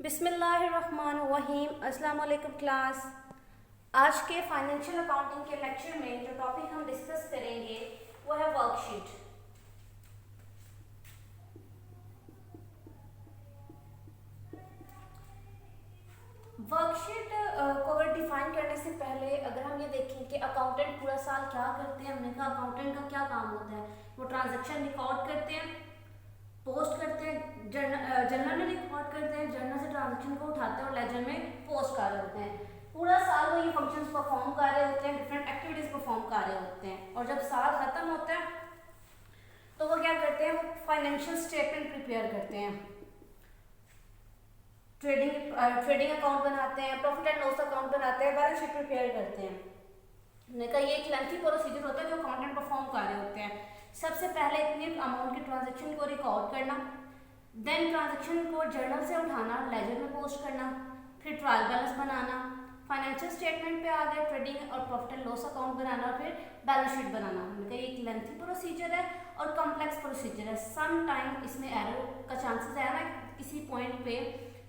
बिस्मिल्लाहिर्रहमानिर्रहीम। अस्सलाम वालेकुम क्लास। आज के फाइनेंशियल अकाउंटिंग के लेक्चर में जो टॉपिक हम डिस्कस करेंगे वो है वर्कशीट। वर्कशीट को अगर डिफाइन करने से पहले अगर हम ये देखें कि अकाउंटेंट पूरा साल क्या करते हैं, हमने कहा अकाउंटेंट का क्या काम होता है। वो ट्रांजैक्शन रिकॉर्ड करते हैं, पोस्ट करते हैं, जर्नल में रिकॉर्ड करते हैं, जर्नल से ट्रांजैक्शन को उठाते हैं और लेजर में पोस्ट कर रहे होते हैं। पूरा साल वो ये फंक्शंस परफॉर्म कर रहे होते हैं, डिफरेंट एक्टिविटीज परफॉर्म कर रहे होते हैं। और जब साल खत्म होता है तो वो क्या करते हैं, वो फाइनेंशियल स्टेटमेंट प्रिपेयर करते हैं, ट्रेडिंग अकाउंट बनाते हैं, प्रॉफिट एंड लॉस अकाउंट बनाते हैं, बैलेंस शीट प्रिपेयर करते हैं। हमने कहा ये एक लेंथी प्रोसीजर होता है जो अकाउंटेंट परफॉर्म कर रहे होते हैं। सबसे पहले इतनी अमाउंट की ट्रांजैक्शन को रिकॉर्ड करना, देन ट्रांजैक्शन को जर्नल से उठाना, लेजर में पोस्ट करना, फिर ट्रायल बैलेंस बनाना, फाइनेंशियल स्टेटमेंट पे आ गए, ट्रेडिंग और प्रॉफिट एंड लॉस अकाउंट बनाना, और फिर बैलेंस शीट बनाना। हमने कहा एक लेंथी प्रोसीजर है और कॉम्प्लेक्स प्रोसीजर है। सम टाइम इसमें एरर का चांसेस है ना, किसी पॉइंट पे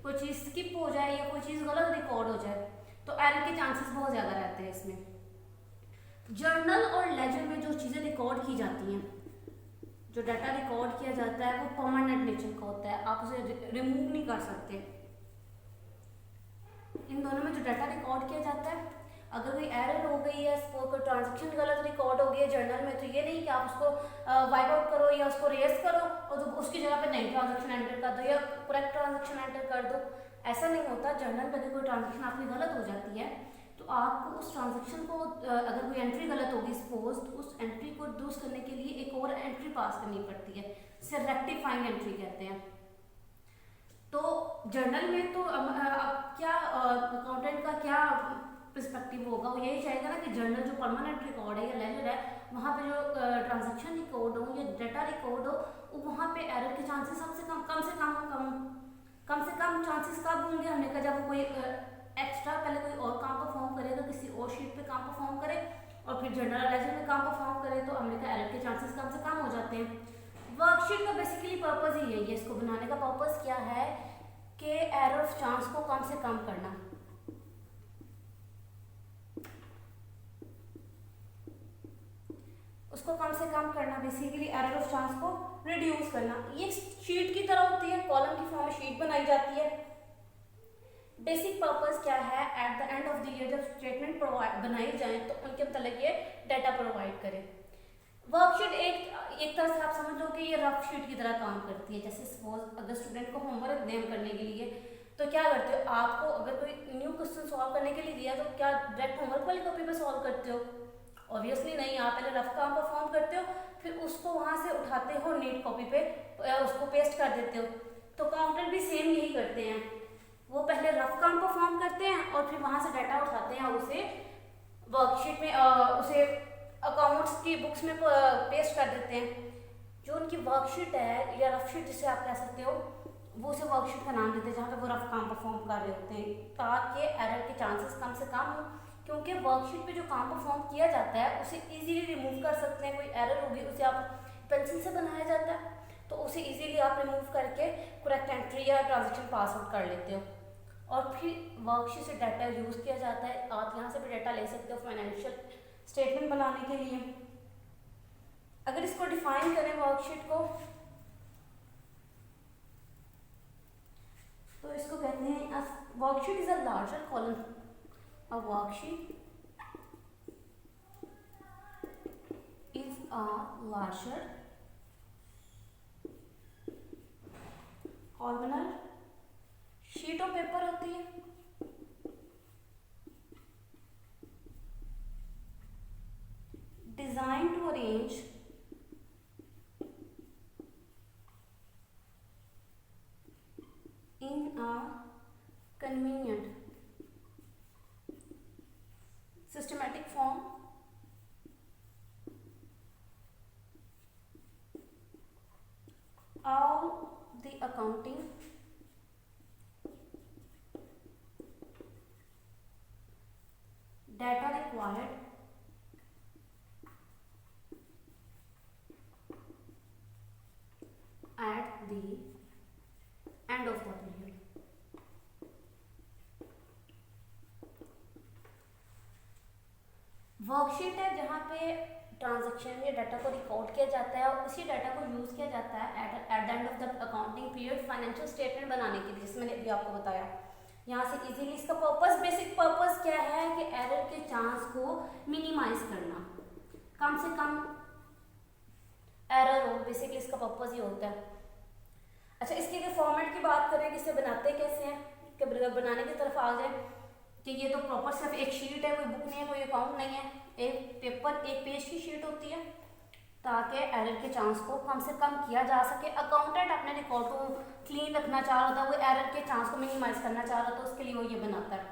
कोई चीज़ स्किप हो जाए या कोई चीज़ गलत रिकॉर्ड हो जाए तो एरर के चांसेस बहुत ज़्यादा रहते हैं इसमें। जर्नल और लेजर में जो चीज़ें रिकॉर्ड की जाती हैं, जो डाटा रिकॉर्ड किया जाता है वो परमानेंट नेचर का होता है, आप उसे रिमूव नहीं कर सकते। इन दोनों में जो डाटा रिकॉर्ड किया जाता है, अगर कोई एरर हो गई है, कोई ट्रांजैक्शन गलत रिकॉर्ड हो गई है जर्नल में, तो ये नहीं कि आप उसको वाइप आउट करो या उसको रेस करो और तो उसकी जगह पे नई ट्रांजैक्शन एंटर कर दो या करेक्ट ट्रांजैक्शन एंटर कर दो। ऐसा नहीं होता। जर्नल में अगर कोई ट्रांजैक्शन आपकी गलत हो जाती है तो आपको उस ट्रांजैक्शन को अगर कोई एंट्री गलत होगी सपोज, तो उस एंट्री को दुरुस्त करने के लिए एक और एंट्री पास करनी पड़ती है, इसे रेक्टिफाइंग एंट्री कहते हैं। तो जर्नल में तो अब क्या अकाउंटेंट का क्या पर्सपेक्टिव होगा, वो यही चाहेगा ना कि जर्नल जो परमानेंट रिकॉर्ड है या लेजर है, वहाँ पे जो ट्रांजैक्शन रिकॉर्ड हो या डाटा रिकॉर्ड हो, वहाँ पे एरर के चांसेस सबसे कम से कम चांसेस कब होंगे। हमने कहा जब कोई एक्स्ट्रा पहले कोई और काम परफॉर्म करे तो किसी और शीट पे काम परफॉर्म करे और फिर जनरल लेजर में काम परफॉर्म करे तो हमने कहा एरर के चांसेस कम से कम हो जाते हैं। वर्कशीट का बेसिकली पर्पस ही यही है, इसको बनाने का पर्पस क्या है कि एरर ऑफ चांस को कम से कम करना। उसको कम से कम करना, बेसिकली एरर ऑफ चांस को रिड्यूस करना। ये शीट की तरह होती है, कॉलम की फॉर्म में शीट बनाई जाती है। बेसिक पर्पस क्या है, at the end of the year जब स्टेटमेंट बनाई जाए तो उनके मतलब ये डाटा प्रोवाइड करे। वर्कशीट एक तरह से आप समझ लो कि ये रफ शीट की तरह काम करती है। जैसे सपोज अगर स्टूडेंट को होमवर्क दें करने के लिए तो क्या करते हो, आपको अगर कोई न्यू क्वेश्चन सॉल्व करने के लिए दिया तो क्या डायरेक्ट होमवर्क वाली कॉपी पे सॉल्व करते हो? ऑब्वियसली नहीं, आप पहले रफ काम परफॉर्म करते हो, फिर उसको वहाँ से उठाते हो नीट कॉपी पे उसको पेस्ट कर देते हो। तो अकाउंटेंट भी सेम यही करते हैं, वो पहले रफ काम परफॉर्म करते हैं और फिर वहाँ से डाटा उठाते हैं और उसे वर्कशीट में उसे अकाउंट्स की बुक्स में पेस्ट कर देते हैं। जो उनकी वर्कशीट है या रफ शीट जिसे आप कह सकते हो, वो उसे वर्कशीट का नाम देते हैं जहाँ पे वो रफ काम परफॉर्म कर रहे होते हैं, ताकि एरर के चांसेस कम से कम हो। क्योंकि वर्कशीट पे जो काम परफॉर्म किया जाता है उसे इजीली रिमूव कर सकते हैं। कोई एरर होगी उसे आप पेंसिल से बनाया जाता है तो उसे इजीली आप रिमूव करके करेक्ट एंट्री या ट्रांजैक्शन पास आउट कर लेते हो और फिर वर्कशीट से डाटा यूज़ किया जाता है। आप यहाँ से भी डाटा ले सकते हो फाइनेंशियल स्टेटमेंट बनाने के लिए। अगर इसको डिफाइन करें वर्कशीट को तो इसको कहते हैं worksheet is a larger column. A worksheet is a larger columnar sheet of paper होती है designed to arrange in a convenient systematic form all the accounting data required at the end of the period। Worksheet है जहाँ पे transaction या data को record किया जाता है और उसी डाटा को यूज़ किया जाता है at the end of the accounting period financial statement बनाने के लिए, जिसमें मैंने अभी आपको बताया। यहाँ से इजीली इसका पर्पस, बेसिक पर्पस क्या है कि एरर के चांस को मिनिमाइज करना, कम से कम एरर हो, बेसिकली इसका पर्पस ही होता है। अच्छा, इसके अगर फॉर्मेट की बात करें कि इसे बनाते कैसे हैं, कि बनाने की तरफ आ जाए कि ये तो प्रॉपर सिर्फ एक शीट है, कोई बुक नहीं है, कोई अकाउंट नहीं है, एक पेपर, एक पेज की शीट होती है ताकि एरर के चांस को कम से कम किया जा सके। अकाउंटेंट अपने रिकॉर्ड को क्लीन रखना चाह रहा था, वो एरर के चांस को मिनिमाइज करना चाह रहा था, उसके लिए वो ये बनाता है।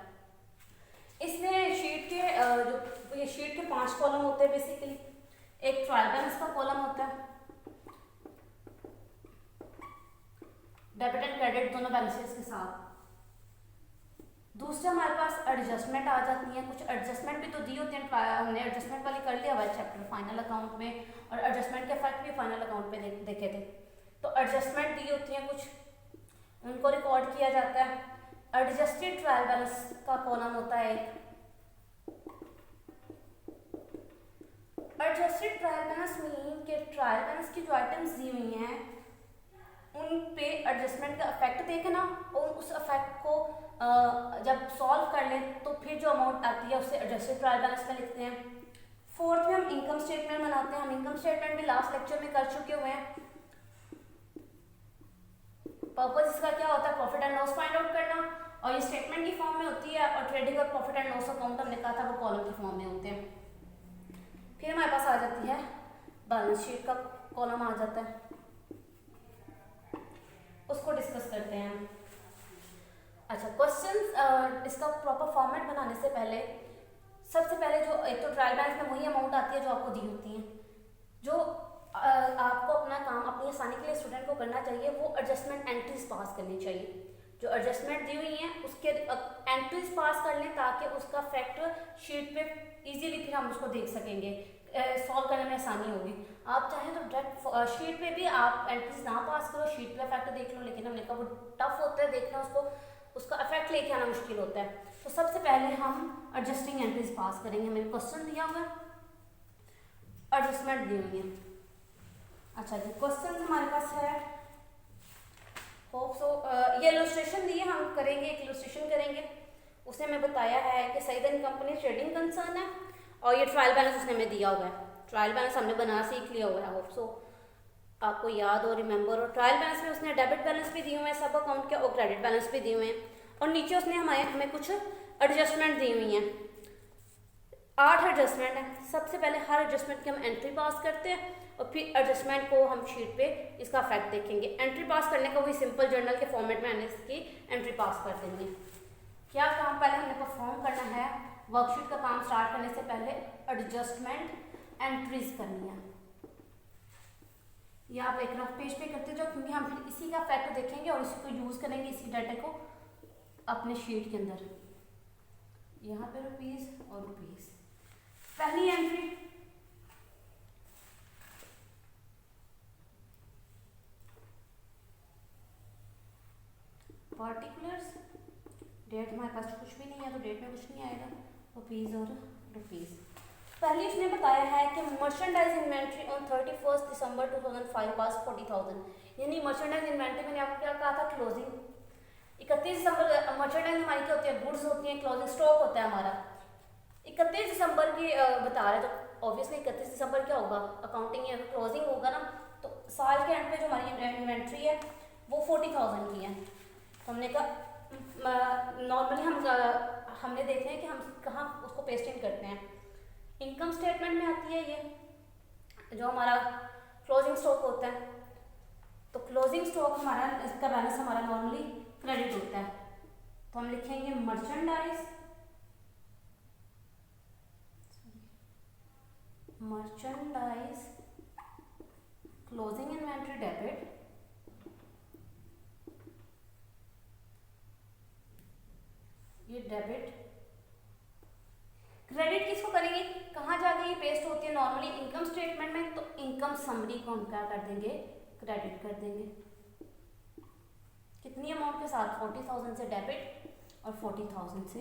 इसमें शीट के जो ये शीट के 5 कॉलम होते हैं बेसिकली। एक ट्रायल बैलेंस का कॉलम होता है, डेबिट एंड क्रेडिट दोनों बैलेंसेस के साथ। दूसरा हमारे पास एडजस्टमेंट आ जाती है, कुछ एडजस्टमेंट भी तो दी होती हैं, हमने एडजस्टमेंट वाली कर लिया हुआ है चैप्टर फाइनल अकाउंट में, और एडजस्टमेंट के इफेक्ट भी फाइनल अकाउंट में देखे थे। तो एडजस्टमेंट दी होती हैं कुछ, उनको रिकॉर्ड किया जाता है। एडजस्टेड ट्रायल बैलेंस का कॉलम होता है एक। एडजस्टेड ट्रायल बैलेंस मीन के ट्रायल बैलेंस की जो आइटम्स दी हुई हैं उन पे एडजस्टमेंट का इफेक्ट देखना और उस इफेक्ट को जब सॉल्व कर लें तो फिर जो अमाउंट आती है उसे एडजस्टेड ट्रायल बैलेंस में लिखते हैं। फोर्थ में हम इनकम स्टेटमेंट बनाते हैं। हम इनकम स्टेटमेंट भी लास्ट लेक्चर में कर चुके हुए हैं। पर्पस इसका क्या होता है, profit and loss find out करना, और ये स्टेटमेंट की फॉर्म में होती है, और ट्रेडिंग और प्रॉफिट एंड लॉस अकाउंट हमने कहा था वो कॉलम की फॉर्म में होते हैं। फिर हमारे पास आ जाती है बैलेंस शीट का कॉलम आ जाता है, उसको डिस्कस करते हैं हम। अच्छा, क्वेश्चंस इसका प्रॉपर फॉर्मेट बनाने से पहले सबसे पहले जो एक तो ट्रायल बैलेंस में वही अमाउंट आती है जो आपको दी होती है। जो आपको अपना काम अपनी आसानी के लिए स्टूडेंट को करना चाहिए वो एडजस्टमेंट एंट्रीज पास करनी चाहिए। जो एडजस्टमेंट दी हुई हैं उसके एंट्रीज पास कर लें ताकि उसका फैक्ट शीट पे इजीली फिर हम उसको देख सकेंगे, सॉल्व करने में आसानी होगी। आप चाहें तो डायरेक्ट शीट पे भी आप एंट्रीज ना पास करो, शीट पे इफेक्ट देख लो, लेकिन हमने कहा वो टफ होता है देखना, उसका इफेक्ट लेके आना मुश्किल होता है। तो सबसे पहले हम एडजस्टिंग एंट्रीज पास करेंगे। हमें क्वेश्चन दिया हुआ है, एडजस्टमेंट दी हुई है। अच्छा जी, क्वेश्चन हमारे पास है, होप सो ये इलस्ट्रेशन दी है, हम करेंगे एक इलस्ट्रेशन करेंगे। उसने हमें बताया है कि सईद कंपनी ट्रेडिंग कंसर्न है, और ये ट्रायल बैलेंस उसने हमें दिया हुआ है। ट्रायल बैलेंस हमने बना सीख लिया हुआ है, होप सो आपको याद हो, रिमेंबर। और ट्रायल बैलेंस में उसने डेबिट बैलेंस भी दिए हुए हैं सब अकाउंट के, और क्रेडिट बैलेंस भी दिए हुए हैं, और नीचे उसने हमें कुछ एडजस्टमेंट दी हुई हैं। 8 एडजस्टमेंट हैं। सबसे पहले हर एडजस्टमेंट की हम एंट्री पास करते हैं और फिर एडजस्टमेंट को हम शीट पे इसका इफेक्ट देखेंगे। एंट्री पास करने का वही सिंपल जर्नल के फॉर्मेट में इसकी एंट्री पास कर देंगे। क्या काम पहले हमने परफॉर्म करना है, वर्कशीट का काम स्टार्ट करने से पहले एडजस्टमेंट एंट्रीज करनी है। या आप एक रफ पेज पे करते जाओ, क्योंकि हम फिर इसी का फैक्ट देखेंगे और इसी को यूज करेंगे, इसी डाटा को अपने शीट के अंदर। यहाँ पे रुपीज और रुपीज। पहली एंट्री, पार्टिकुलर्स, डेट हमारे पास कुछ भी नहीं है तो डेट में कुछ नहीं आएगा, रुपीज और रुपीज। पहले इसने बताया है कि merchandise inventory on 31 December 2005 was 40,000। यानी मर्चेंडाइज इन्वेंट्री मैंने आपको क्या कहा था, क्लोजिंग 31 दिसंबर। मर्चेंडाइज हमारी क्या होती है, गुड्स होती है, क्लोजिंग स्टॉक होता है हमारा। 31 दिसंबर की बता रहे, तो ऑब्वियसली 31 दिसंबर क्या होगा, अकाउंटिंग ईयर क्लोजिंग होगा ना, तो साल के एंड पे जो हमारी इन्वेंट्री है वो 40,000 की है। तो हमने कहा नॉर्मली हमने देखते हैं कि हम कहाँ उसको पेस्ट इन करते हैं। इनकम स्टेटमेंट में आती है ये जो हमारा क्लोजिंग स्टॉक होता है। तो क्लोजिंग स्टॉक हमारा, इसका बैलेंस हमारा नॉर्मली क्रेडिट होता है, तो हम लिखेंगे मर्चेंडाइज क्लोजिंग इन्वेंट्री डेबिट, ये डेबिट। क्रेडिट किसको करेंगे, कहाँ जाके ये पेस्ट होती है नॉर्मली इनकम स्टेटमेंट में, तो इनकम समरी को हम क्या कर देंगे, क्रेडिट कर देंगे। कितनी अमाउंट के साथ, 40,000 से डेबिट और 40,000 से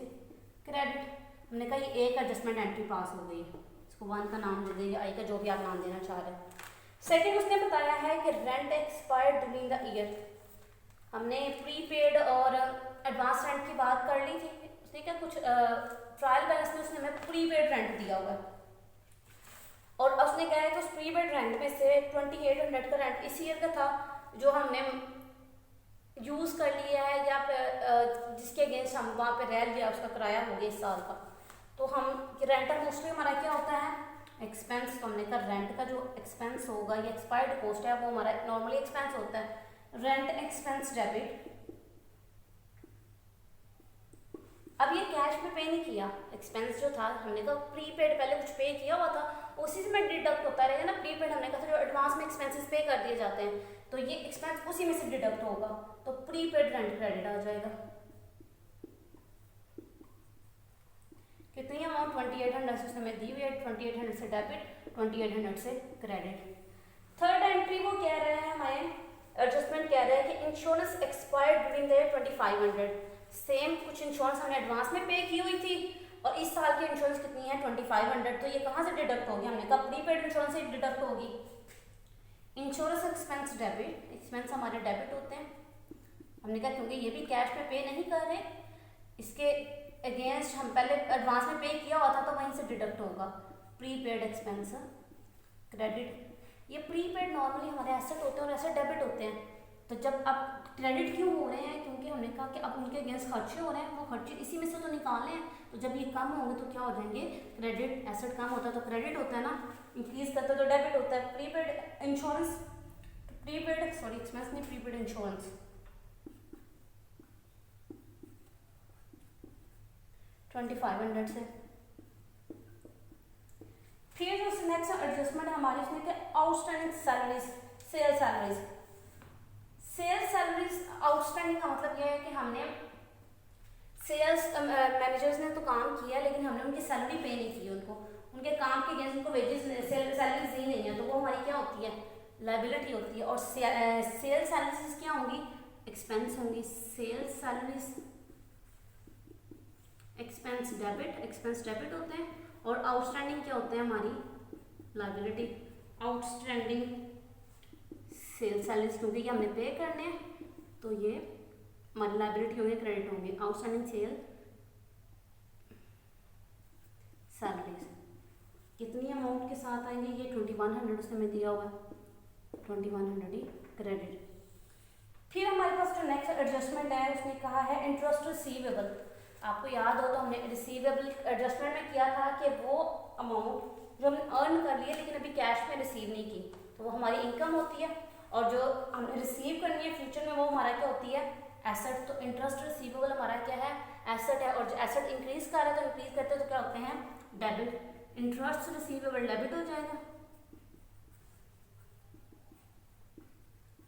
क्रेडिट। हमने कहा ये एक एडजस्टमेंट एंट्री पास हो गई है, इसको 1 का नाम दे दें या आई का जो भी आप नाम देना चाह रहे हैं। सेकेंड उसने बताया है कि rent expired during the year. हमने प्रीपेड और एडवांस रेंट की बात कर ली थी। उसने क्या कुछ ट्रायल बैलेंस में उसने हमें प्रीपेड रेंट दिया हुआ है और उसने कहा है कि उस प्रीपेड रेंट में से 2800 का रेंट इस ईयर का था जो हमने यूज़ कर लिया है या जिसके अगेंस्ट हम वहाँ पे रह लिया, उसका किराया हो गया इस साल का। तो हम रेंटल मोस्टली हमारा क्या होता है एक्सपेंस। तो हमने कहा रेंट का जो एक्सपेंस होगा या एक्सपायर्ड कॉस्ट है वो हमारा नॉर्मली एक्सपेंस होता है रेंट एक्सपेंस डेबिट। अब ये कैश में पे नहीं किया, एक्सपेंस जो था हमने कहा प्रीपेड पहले कुछ पे किया हुआ था उसी से में डिडक्ट होता रहेगा ना। प्रीपेड हमने कहा था जो एडवांस में एक्सपेंसेस पे कर दिए जाते हैं तो ये एक्सपेंस उसी में से डिडक्ट होगा तो प्रीपेड रेंट क्रेडिट आ जाएगा। कितनी अमाउंट 2800 से हमें दी हुई है, 2800 से डेबिट 2800 से क्रेडिट। थर्ड एंट्री वो कह रहे हैं हमारे एडजस्टमेंट कह रहे हैं कि insurance expired during the 2500। Same कुछ इंश्योरेंस हमने एडवांस में पे की हुई थी और इस साल की इंश्योरेंस कितनी है 2500। तो ये कहाँ से डिडक्ट होगी, हमने कहा प्रीपेड इंश्योरेंस से डिडक्ट होगी। इंश्योरेंस एक्सपेंस डेबिट, एक्सपेंस हमारे डेबिट होते हैं। हमने कहा क्योंकि ये भी कैश में पे नहीं कर रहे, इसके अगेंस्ट हम पहले एडवांस में पे किया हुआ था तो वहीं से डिडक्ट होगा प्रीपेड एक्सपेंस क्रेडिट। ये प्रीपेड नॉर्मली हमारे एसेट होते हैं और एसेट डेबिट होते हैं। तो जब अब क्रेडिट क्यों हो रहे हैं, क्योंकि हमने कहा कि अब उनके अगेंस्ट खर्चे हो रहे हैं, वो खर्चे इसी में से तो निकालने हैं। तो जब ये कम होंगे तो क्या हो जाएंगे क्रेडिट। एसेट कम होता है तो क्रेडिट होता है ना, इंक्रीज करता है तो डेबिट होता है। Prepaid insurance prepaid sorry expense नहीं प्रीपेड इंश्योरेंस 2500 से। फिर जो नेक्स्ट एडजस्टमेंट हमारी इसमें क्या outstanding salaries sale salaries. Sales salaries outstanding का मतलब यह है कि हमने सेल्स मैनेजर्स ने तो काम किया लेकिन हमने उनकी सैलरी पे नहीं की, उनके काम के अगेंस्ट उनको वेजेस सैलरीज दी नहीं है तो वो हमारी क्या होती है लायबिलिटी होती है। और सेल्स सैलरीज क्या होंगी एक्सपेंस होंगी। सेल्स सैलरीज एक्सपेंस डेबिट होते हैं और आउटस्टैंडिंग क्या होते हैं हमारी लायबिलिटी। आउटस्टैंडिंग सेल सैलरीज क्योंकि ये हमने पे करने हैं तो ये हमारी लायबिलिटी होंगे क्रेडिट होंगे। आउटस्टैंडिंग सेल सैलरीज कितनी अमाउंट के साथ आएंगे ये 2100 उसने हमें दिया हुआ है 2100 ही क्रेडिट। फिर हमारे पास जो नेक्स्ट एडजस्टमेंट है उसने कहा है इंटरेस्ट रिसीवेबल। आपको याद हो तो हमने रिसीवेबल एडजस्टमेंट में किया था कि वो अमाउंट जो हमने अर्न कर लिया लेकिन अभी कैश में रिसीव नहीं की तो वो हमारी इनकम होती है और जो हमने रिसीव करनी है फ्यूचर में वो हमारा क्या होती है एसेट। तो इंटरेस्ट रिसीवेबल हमारा क्या है एसेट है और जो एसेट इंक्रीज कर रहा है तो इंक्रीज करते हैं तो क्या होते हैं डेबिट। इंटरेस्ट रिसीवेबल डेबिट हो जाएगा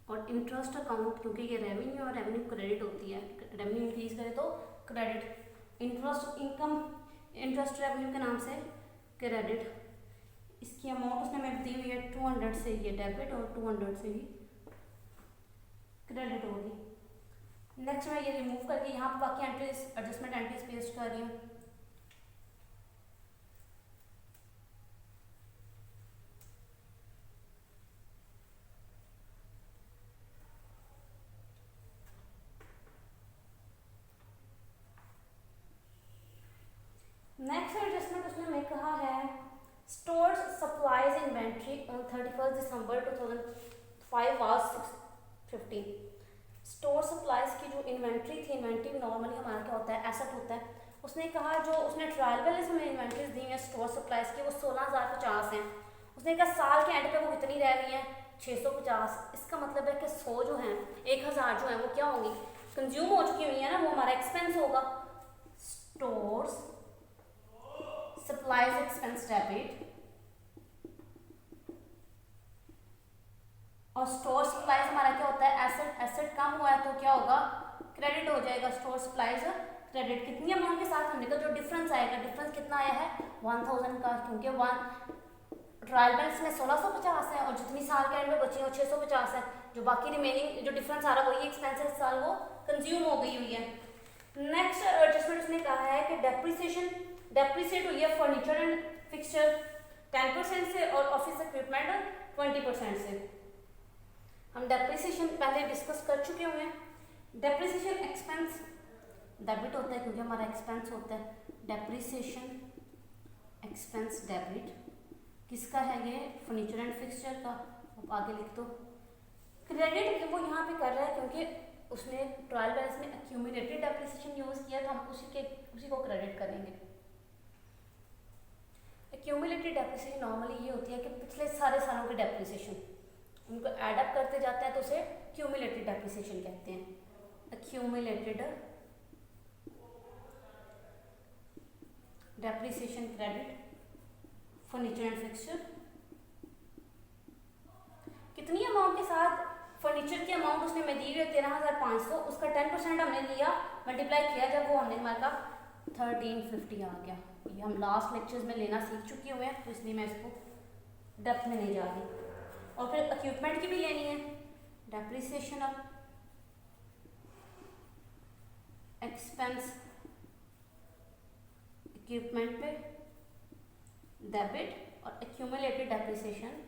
और इंटरेस्ट अकाउंट क्योंकि ये रेवेन्यू और रेवेन्यू क्रेडिट होती है, रेवेन्यू इंक्रीज करे तो credit. Interest income interest revenue के नाम से क्रेडिट। इसकी अमाउंट उसने हमें दी हुई है 200 से ये डेबिट और 200 से ही क्रेडिट होगी। नेक्स्ट मैं ये रिमूव करके यहाँ पर बाकी एंट्रीज एडजस्टमेंट एंट्रीज पेस्ट कर रही हूँ। नेक्स्ट एडजस्टमेंट उसने हमें कहा है stores supplies inventory on 31 December 2005 was 650। Store supplies की जो इन्वेंट्री थी, इन्वेंट्री नॉर्मली हमारा क्या होता है एसेट होता है। उसने कहा जो उसने ट्रायल बैलेंस हमें इन्वेंट्रीज दी हैं स्टोर सप्लाईज की वो 16050 हैं। उसने कहा साल के एंड पे वो कितनी रह रही हैं 650। इसका मतलब है कि 100 जो हैं 1000 जो हैं वो क्या होंगी कंज्यूम हो चुकी हुई है ना, वो हमारा एक्सपेंस होगा। स्टोर्स सप्लाईज एक्सपेंस डेबिट और स्टोर सप्लाईज हमारा क्या होता है एसेट। एसेट कम हुआ है तो क्या होगा क्रेडिट हो जाएगा स्टोर सप्लाईज क्रेडिट। कितनी अमाउंट के साथ हमने कहा जो डिफरेंस आएगा, डिफरेंस कितना आया है 1000 का क्योंकि ट्रायल बैलेंस में 1650 है और जितनी साल के एंड में बची है वो 650 है। जो बाकी रिमेनिंग जो डिफरेंस आ रहा है वही एक्सपेंसेस साल वो कंज्यूम हो गई हुई है। नेक्स्ट एडजस्टमेंट उसने उसने कहा है कि डेप्रिसिएट हुई है फर्नीचर एंड फिक्सचर 10% से और ऑफिस इक्विपमेंट 20% से। हम डेप्रिसिएशन पहले डिस्कस कर चुके हुए हैं। डेप्रिसिएशन एक्सपेंस डेबिट होता है क्योंकि हमारा एक्सपेंस होता है। डेप्रिसिएशन एक्सपेंस डेबिट किसका है? ये फर्नीचर एंड फिक्सचर का। आप आगे लिख दो। क्रेडिट वो यहाँ पे कर रहा है क्योंकि उसने ट्रायल बैलेंस में एक्यूमुलेटेड डेप्रिसिएशन यूज किया, तो हम उसी को क्रेडिट करेंगे। एक्यूमुलेटेड डेप्रिसिएशन नॉर्मली ये होती है कि पिछले सारे सालों की डेप्रिसिएशन उनको ऐड अप करते जाते हैं, तो उसे क्यूमुलेटेड डेप्रिसिएशन कहते हैं। Accumulated depreciation credit furniture and fixture. कितनी अमाउंट के साथ? फर्नीचर की अमाउंट उसने में दी हुई है 13,500, उसका 10% हमने लिया, मल्टीप्लाई किया, जब वो हमने हमारा 1350 आ गया। ये हम लास्ट लेक्चर्स में लेना सीख चुके हुए हैं, तो इसलिए मैं इसको डेप्थ में नहीं जा रही। और फिर इक्विपमेंट की भी लेनी है। डेप्रिसिएशन ऑफ एक्सपेंस इक्विपमेंट पे डेबिट और एक्यूमुलेटेड डेप्रिसिएशन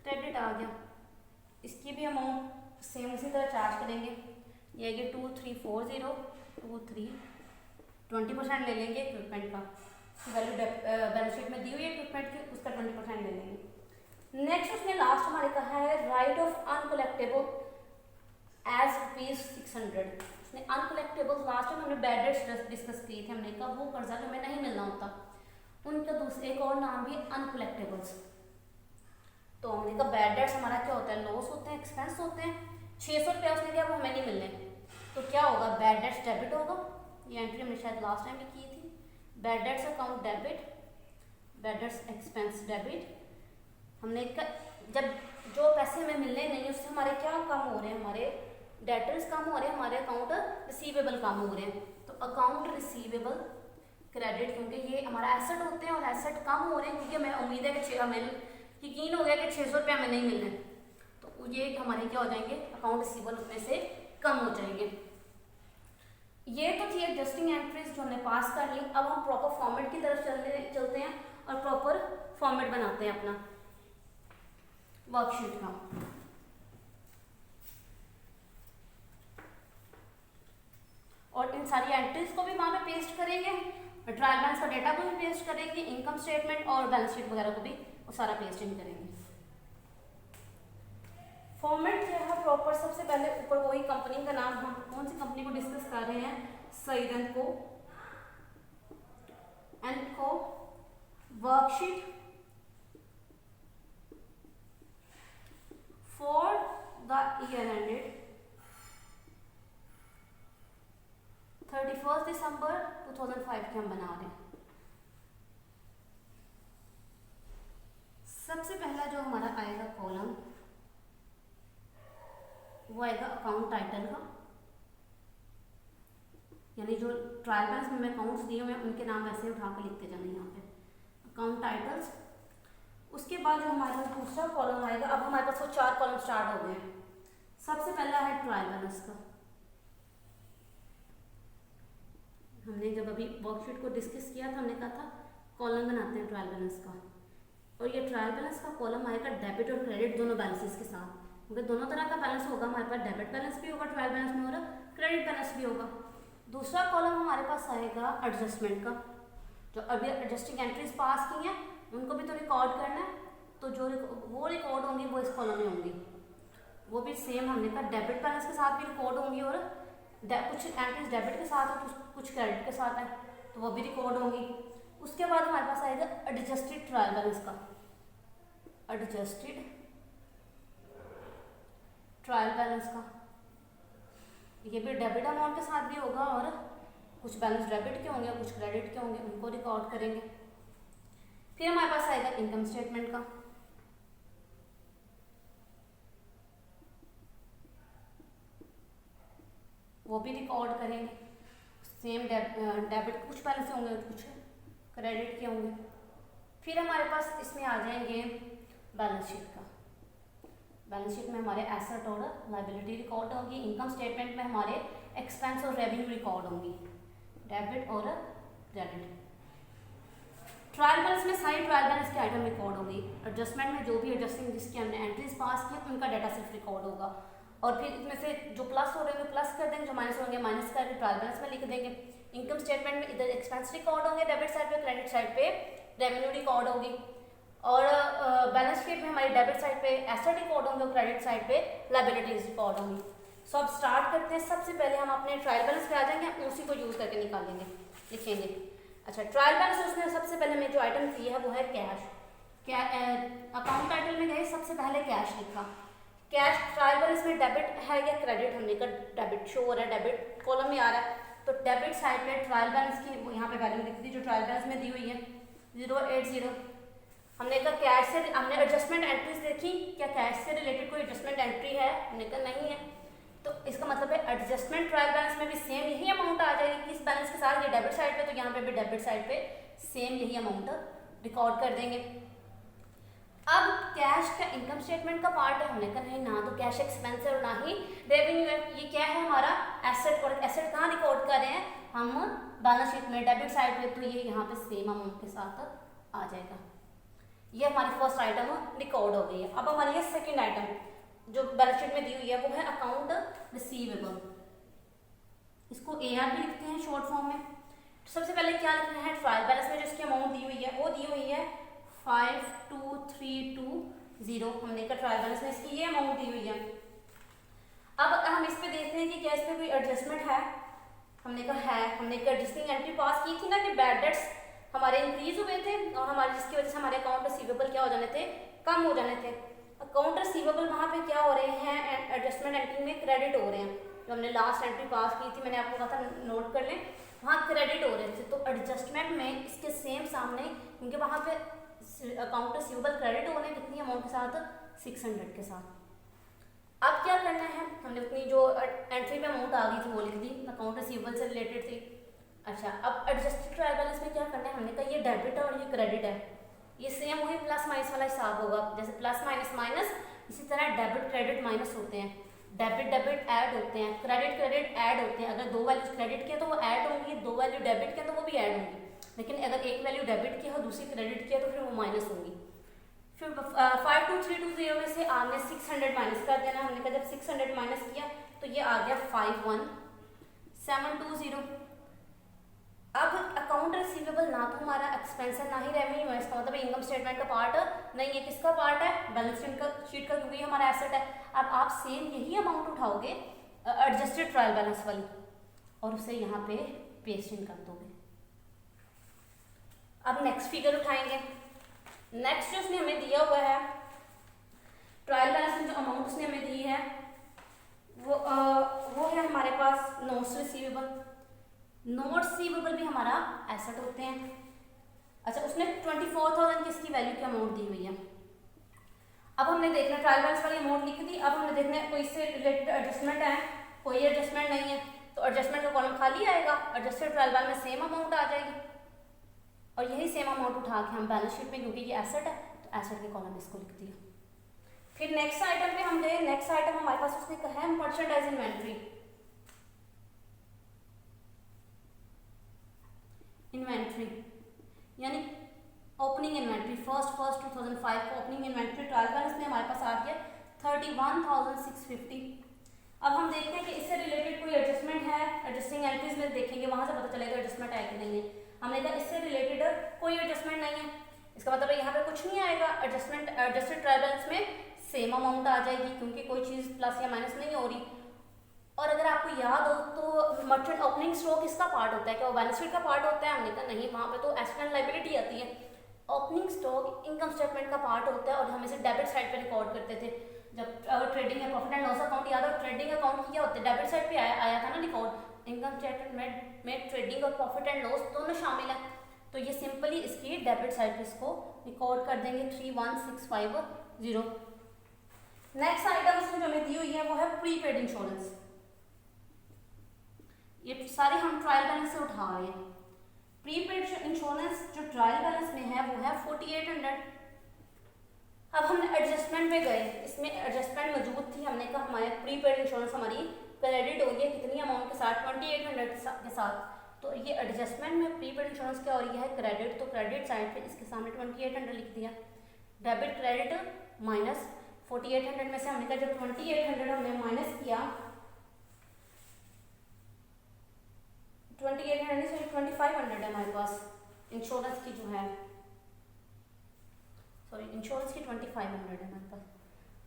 क्रेडिट आ गया। इसकी भी अमाउंट सेम उसी तरह चार्ज करेंगे। ये है कि 2340 20% ले लेंगे इक्विपमेंट का, वैल्यू बैलेंस शीट में दी हुई है इक्विपमेंट की, उसका 20% ले लेंगे। नेक्स्ट उसने लास्ट हमारे कहा है राइट ऑफ अनकलेक्टेबल एज ₹600। उसने अनकलेक्टेबल लास्ट टाइम हमने बैड डेट्स डिस्कस किए थे, हमने कहा वो कर्जा जो हमें नहीं मिलना होता, उनका दूसरा एक और नाम भी अनकलेक्टेबल्स। तो हमने कहा बैड डेट्स हमारा क्या होता है? लॉस होते हैं, एक्सपेंस होते हैं। 600 रुपया उसने कहा वो हमें नहीं मिलने, तो क्या होगा? बैड डेट्स डेबिट होगा। ये एंट्री हमने शायद लास्ट टाइम भी की थी। Bad debts account debit, bad debts expense debit. हमने जब जो पैसे हमें मिलने नहीं उससे हमारे क्या कम हो रहे हैं? हमारे डेटर्स कम हो रहे हैं, हमारे अकाउंट रिसीवेबल कम हो रहे हैं। तो अकाउंट रिसीवेबल क्रेडिट, क्योंकि ये हमारा एसेट होते हैं और एसेट कम हो रहे हैं क्योंकि हमें उम्मीद है कि हमें यकीन हो गया कि 600 रुपये हमें नहीं मिलने, तो ये हमारे क्या हो जाएंगे? अकाउंट रिसीवेबल उतने से कम हो जाएंगे। ये तो थी एडजस्टिंग एंट्रीज जो हमने पास कर ली। अब हम प्रॉपर फॉर्मेट की तरफ चलते हैं और प्रॉपर फॉर्मेट बनाते हैं अपना वर्कशीट का। और इन सारी एंट्रीज को भी वहां पे पेस्ट करेंगे, ट्रायल बैलेंस का डेटा को भी पेस्ट करेंगे, इनकम स्टेटमेंट और बैलेंस शीट वगैरह को भी वो सारा पेस्ट इन करेंगे। फॉर्मेट क्या है प्रॉपर? सबसे पहले ऊपर वही कंपनी का नाम, हम कौन सी कंपनी को डिस्कस कर रहे हैं? सईद एंड को worksheet for the year ended 31 दिसंबर 2005 के हम बना रहे हैं। सबसे पहला जो हमारा आएगा कॉलम वो आएगा अकाउंट टाइटल का, यानी जो ट्रायल बैलेंस में अकाउंट्स दिए हुए हैं उनके नाम ऐसे उठा के लिखते जाना यहाँ पे अकाउंट टाइटल्स। उसके बाद जो हमारा दूसरा कॉलम आएगा, अब हमारे पास वो 4 कॉलम स्टार्ट हो गए हैं। सबसे पहला है ट्रायल बैलेंस का। हमने जब अभी वर्कशीट को डिस्कस किया था हमने कहा था कॉलम बनाते हैं ट्रायल बैलेंस का, और ये ट्रायल बैलेंस का कॉलम आएगा डेबिट और क्रेडिट दोनों बैलेंसेस के साथ, क्योंकि दोनों तरह का बैलेंस होगा हमारे पास। डेबिट बैलेंस भी होगा ट्रायल बैलेंस में और क्रेडिट बैलेंस भी होगा। दूसरा कॉलम हमारे पास आएगा एडजस्टमेंट का। जो अभी एडजस्टिंग एंट्रीज पास की हैं उनको भी तो रिकॉर्ड करना है, तो जो वो रिकॉर्ड होंगी वो इस कॉलम में होंगी। वो भी सेम हमने कहा डेबिट बैलेंस के साथ भी रिकॉर्ड होंगी, और कुछ एंट्रीज डेबिट के साथ और कुछ क्रेडिट के साथ है तो वो भी रिकॉर्ड होंगी। उसके बाद हमारे पास आएगा एडजस्टेड ट्रायल बैलेंस का। एडजस्टेड ट्रायल बैलेंस का ये भी डेबिट अमाउंट के साथ भी होगा, और कुछ बैलेंस डेबिट के होंगे कुछ क्रेडिट के होंगे, उनको रिकॉर्ड करेंगे। फिर हमारे पास आएगा इनकम स्टेटमेंट का। वो भी रिकॉर्ड करेंगे। सेम डेबिट कुछ बैलेंस होंगे कुछ क्रेडिट के होंगे। फिर हमारे पास इसमें आ जाएंगे बैलेंस शीट का। बैलेंस शीट में हमारे एसेट और लायबिलिटी रिकॉर्ड होगी, इनकम स्टेटमेंट में हमारे एक्सपेंस और रेवेन्यू रिकॉर्ड होंगी, डेबिट और क्रेडिट। ट्रायल बैलेंस में सारी ट्रायल बैलेंस के आइटम रिकॉर्ड होंगी। एडजस्टमेंट में जो भी एडजस्टिंग जिसकी हमने एंट्रीज पास की उनका डाटा सिर्फ रिकॉर्ड होगा, और फिर इसमें से जो प्लस हो रहे हैं प्लस कर देंगे, जो माइनस होंगे माइनस करके ट्रायल बैलेंस में लिख देंगे। इनकम स्टेटमेंट में इधर एक्सपेंस रिकॉर्ड होंगे डेबिट साइड पे, क्रेडिट साइड पे रेवेन्यू रिकॉर्ड होगी, और बैलेंस शीट में हमारी डेबिट साइड पे एसेट रिकॉर्ड होंगे और क्रेडिट साइड पे लायबिलिटीज रिकॉर्ड होंगी। सो अब स्टार्ट करते हैं। सबसे पहले हम अपने ट्रायल बैलेंस पे आ जाएंगे, उसी को यूज करके निकालेंगे, लिखेंगे। अच्छा, ट्रायल बैलेंस उसमें सबसे पहले हमें जो आइटम दी है वो है कैश। अकाउंट टाइटल में गए, सबसे पहले कैश लिखा। कैश ट्रायल बैलेंस में डेबिट है या क्रेडिट, हमने कहा डेबिट शो हो रहा है, डेबिट कॉलम में आ रहा है, तो डेबिट साइड पे ट्रायल बैलेंस की यहाँ पे वैल्यू लिख दी जो ट्रायल बैलेंस में दी हुई है 080। हमने कहा कैश से हमने एडजस्टमेंट एंट्रीज देखी, क्या कैश से रिलेटेड कोई एडजस्टमेंट एंट्री है, हमने कहा नहीं है, तो इसका मतलब है एडजस्टमेंट ट्रायल बैलेंस में भी सेम यही अमाउंट आ जाएगी किस बैलेंस के साथ, ये डेबिट साइड पे, तो यहाँ पे भी डेबिट साइड पे सेम यही अमाउंट रिकॉर्ड कर देंगे। अब कैश का इनकम स्टेटमेंट का पार्ट है, हमने कहा नहीं ना तो कैश एक्सपेंस है और ना ही रेवेन्यू है, ये क्या है हमारा एसेट, और एसेट कहाँ रिकॉर्ड कर रहे हैं हम बैलेंस शीट में डेबिट साइड पे, तो ये यहाँ पे सेम अमाउंट के साथ आ जाएगा। ये हमारी फर्स्ट आइटम रिकॉर्ड हो गई है। अब हमारी ये सेकेंड आइटम जो बैलेंस शीट में दी हुई है वो है अकाउंट रिसीवेबल, इसको AR भी लिखते हैं शॉर्ट फॉर्म में। तो सबसे पहले क्या लिखना है, ट्रायल बैलेंस में जो इसकी अमाउंट दी हुई है वो दी हुई है 52,320, हमने कहा ट्रायल बैलेंस में इसकी ये अमाउंट दी हुई है। अब हम इस पे देखते हैं कि क्या इस पे कोई एडजस्टमेंट है, हमने कहा है, हमने एक एडजस्टिंग एंट्री पास की थी ना कि बैड डेट्स हमारे इंक्रीज हुए थे और हमारे जिसकी वजह से हमारे अकाउंट रिसीवेबल क्या हो जाने थे, कम हो जाने थे। अकाउंट रिसीवेबल वहाँ पे क्या हो रहे हैं, एडजस्टमेंट एंट्री में क्रेडिट हो रहे हैं, जो हमने लास्ट एंट्री पास की थी मैंने आपको कहा था नोट कर लें, वहाँ क्रेडिट हो रहे थे, तो एडजस्टमेंट में इसके सेम सामने, क्योंकि वहाँ पे अकाउंट रिसीवेबल क्रेडिट हो रहे हैं कितनी अमाउंट के साथ, 600 के साथ। अब क्या करना है, हमने अपनी जो एंट्री में अमाउंट आ गई थी वो लिख दी, अकाउंट रिसीवेबल से रिलेटेड थी। अच्छा, अब एडजस्टेड ट्रायल बैलेंस में क्या करना है, हमने कहा ये डेबिट है और ये क्रेडिट है, ये सेम वही प्लस माइनस वाला हिसाब होगा, जैसे प्लस माइनस माइनस, इसी तरह डेबिट क्रेडिट माइनस होते हैं, डेबिट डेबिट ऐड होते हैं, क्रेडिट क्रेडिट ऐड होते हैं। अगर दो वैल्यूज क्रेडिट की है तो वो ऐड होंगी, दो वैल्यू डेबिट की है तो वो भी ऐड होंगी, लेकिन अगर एक वैल्यू डेबिट की है और दूसरी क्रेडिट की है तो फिर वो माइनस होंगी। फिर 52,320 में से आपने 600 माइनस कर देना, हमने कहा जब 600 माइनस किया तो ये आ गया 51,720। अब अकाउंट रिसीवेबल ना तो हमारा एक्सपेंस है ना ही रेवेन्यू है, इसका मतलब इनकम स्टेटमेंट का पार्ट नहीं है, किसका पार्ट है, बैलेंस शीट का, क्योंकि हमारा एसेट है। अब आप सेम यही अमाउंट उठाओगे एडजस्टेड ट्रायल बैलेंस वाली और उसे यहाँ पे पेस्ट इन कर दोगे। अब नेक्स्ट फिगर उठाएंगे, नेक्स्ट जो उसने हमें दिया हुआ है ट्रायल बैलेंस में जो अमाउंट उसने हमें दी है वो है हमारे पास नोट्स रिसीवेबल। नोट रिसीवेबल भी हमारा एसेट होते हैं। अच्छा, उसने 24,000 की इसकी वैल्यू की अमाउंट दी हुई है। अब हमने देखना ट्रायल बैलेंस वाली अमाउंट लिख दी, अब हमने देखना है कोई इससे रिलेटेड एडजस्टमेंट है, कोई एडजस्टमेंट नहीं है, तो एडजस्टमेंट का कॉलम खाली आएगा, एडजस्टेड ट्रायल बैलेंस में सेम अमाउंट आ जाएगी और यही सेम अमाउंट उठा के हम बैलेंस शीट में, क्योंकि ये एसेट है तो एसेट के कॉलम इसको लिख दिया। फिर नेक्स्ट आइटम पे हम गए, नेक्स्ट आइटम हमारे पास उसने कहा है मर्चेंडाइज इन्वेंट्री। इन्वेंट्री यानी ओपनिंग इन्वेंट्री, फर्स्ट 2005 को ओपनिंग इन्वेंट्री ट्रायल बैलेंस में हमारे पास आ गया 31,650। अब हम देखते हैं कि इससे रिलेटेड कोई एडजस्टमेंट है, एडजस्टिंग एंट्रीज में देखेंगे, वहां से पता चलेगा एडजस्टमेंट है कि नहीं है। हमने कहा इससे रिलेटेड कोई एडजस्टमेंट नहीं है, इसका मतलब यहाँ पे कुछ नहीं आएगा, एडजस्टेड ट्रायल बैलेंस में सेम अमाउंट आ जाएगी क्योंकि कोई चीज़ प्लस या माइनस नहीं हो रही। और अगर आपको याद हो तो मर्चेंट ओपनिंग स्टॉक किसका पार्ट होता है, क्या वो बैलेंस शीट का पार्ट होता है, हमने कहा नहीं, वहाँ पे तो एसेट एंड लायबिलिटी आती है। ओपनिंग स्टॉक इनकम स्टेटमेंट का पार्ट होता है और हम इसे डेबिट साइड पे रिकॉर्ड करते थे। जब अगर ट्रेडिंग या प्रॉफिट एंड लॉस अकाउंट याद हो, ट्रेडिंग अकाउंट क्या होता है, डेबिट साइड पे आया था ना रिकॉर्ड। इनकम स्टेटमेंट में ट्रेडिंग और प्रॉफिट एंड लॉस दोनों शामिल है, तो ये सिंपली इसकी डेबिट साइड पे इसको रिकॉर्ड कर देंगे 31,650। नेक्स्ट आइटम उसमें जो हमें दी हुई है वो है प्रीपेड इंश्योरेंस। ये सारे हम ट्रायल बैलेंस से उठा रहे हैं। प्रीपेड इंश्योरेंस जो ट्रायल बैलेंस में है वो है 4,800। अब हमने एडजस्टमेंट पे गए, इसमें एडजस्टमेंट मौजूद थी, हमने कहा हमारे प्रीपेड इंश्योरेंस हमारी क्रेडिट हो गई है कितनी अमाउंट के साथ, 2800 के साथ। तो ये एडजस्टमेंट में प्रीपेड इंश्योरेंस क्या हो रही है, क्रेडिट, तो क्रेडिट साइड पे इसके सामने 2800 लिख दिया। डेबिट क्रेडिट माइनस 4800 में से हमने कहा जब 2800 हमने माइनस किया, 2800 से 2500 है हमारे पास इंश्योरेंस की जो है, सॉरी इंश्योरेंस की 2500 है हमारे पास।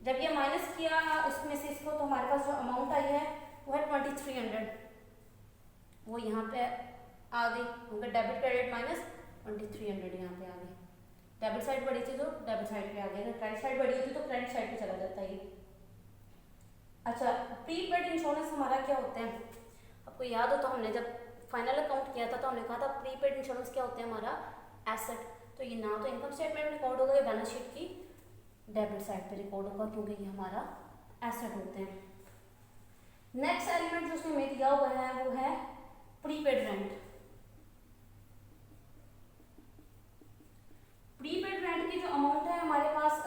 जब ये माइनस किया उसमें से इसको, तो हमारे पास जो अमाउंट आई है वो है 2300, वो यहाँ पे आ गई, क्योंकि डेबिट क्रेडिट माइनस 2300 यहाँ पे आ गई। डेबिट साइड बढ़ी थी तो डेबिट साइड पे आ गया, अगर क्रेडिट साइड बढ़ी होती तो क्रेडिट साइड पे चला जाता है। अच्छा, प्रीपेड इंश्योरेंस हमारा क्या होता है, आपको याद हो तो हमने जब फाइनल अकाउंट किया था तो हमने कहा था प्रीपेड इंश्योरेंस क्या होता है हमारा एसेट। तो ये ना तो इनकम स्टेटमेंट में रिकॉर्ड होगा, ये बैलेंस शीट की डेबिट साइड पे रिकॉर्ड होगा, क्योंकि ये हमारा एसेट होते हैं। नेक्स्ट एलिमेंट जो उसमें हमें दिया हुआ है वो है प्रीपेड रेंट। प्रीपेड रेंट की जो अमाउंट है हमारे पास